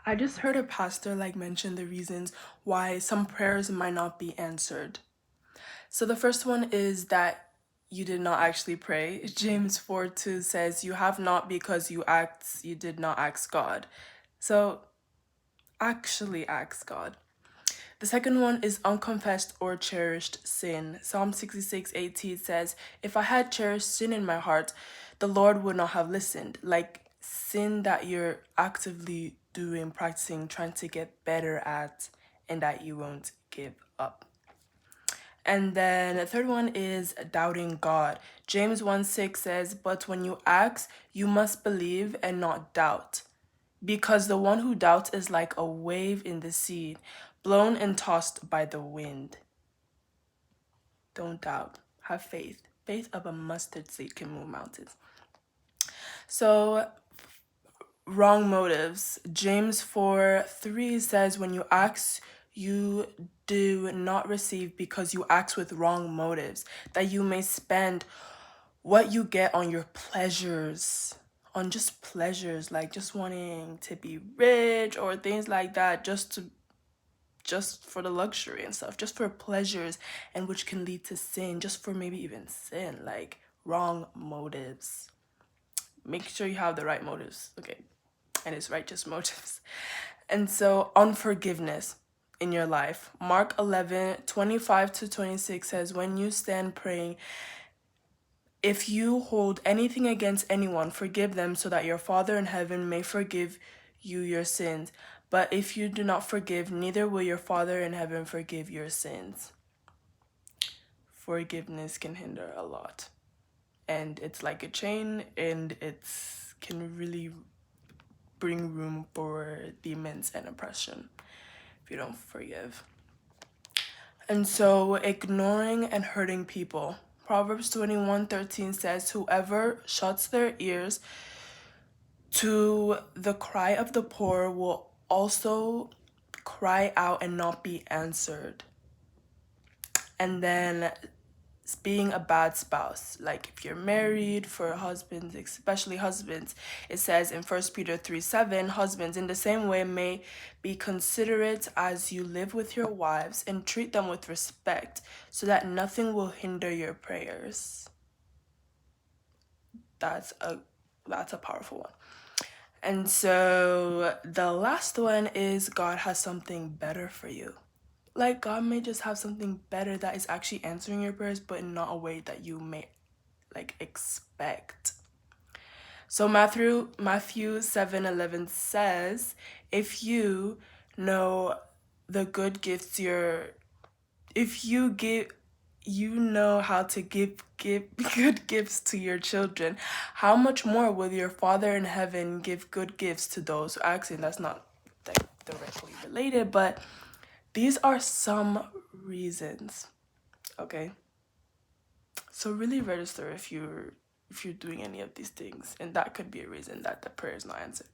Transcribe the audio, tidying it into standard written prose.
I just heard a pastor mention the reasons why some prayers might not be answered. So the first one is that you did not actually pray. James 4:2 says, "You have not because you did not ask God." So actually ask God. The second one is unconfessed or cherished sin. Psalm 66:18 says, "If I had cherished sin in my heart, the Lord would not have listened." Like sin that you're actively doing, practicing, trying to get better at, and that you won't give up. And then the third one is doubting God. James 1:6 says, "But when you ask, you must believe and not doubt. Because the one who doubts is like a wave in the sea, blown and tossed by the wind." Don't doubt. Have faith. Faith of a mustard seed can move mountains. So, wrong motives. James 4:3 says, "When you ask, you do not receive because you ask with wrong motives, that you may spend what you get on your pleasures." On just pleasures, like just wanting to be rich or things like that, just for the luxury and stuff, just for pleasures, and which can lead to sin, just for maybe even sin, like wrong motives. Make sure you have the right motives, okay? And it's righteous motives. And so, unforgiveness in your life. Mark 11:25-26 says, "When you stand praying, if you hold anything against anyone, forgive them, so that your Father in heaven may forgive you your sins. But if you do not forgive, neither will your Father in heaven forgive your sins." Forgiveness can hinder a lot. And it's like a chain, and it's can really bring room for demons and oppression if you don't forgive. And so, ignoring and hurting people. Proverbs 21:13 says, "Whoever shuts their ears to the cry of the poor will also cry out and not be answered." And then being a bad spouse, like if you're married, for husbands, especially husbands, it says in 1 Peter 3:7, "Husbands, in the same way, may be considerate as you live with your wives, and treat them with respect, so that nothing will hinder your prayers." That's a powerful one. And so the last one is, God has something better for you. Like God may just have something better that is actually answering your prayers, but in not a way that you may expect. So Matthew 7:11 says, "If you know the good gifts if you know how to give good gifts to your children, how much more will your Father in heaven give good gifts to those who ask him?" That's not directly related, but these are some reasons. Okay. So really register if you're doing any of these things, and that could be a reason that the prayer is not answered.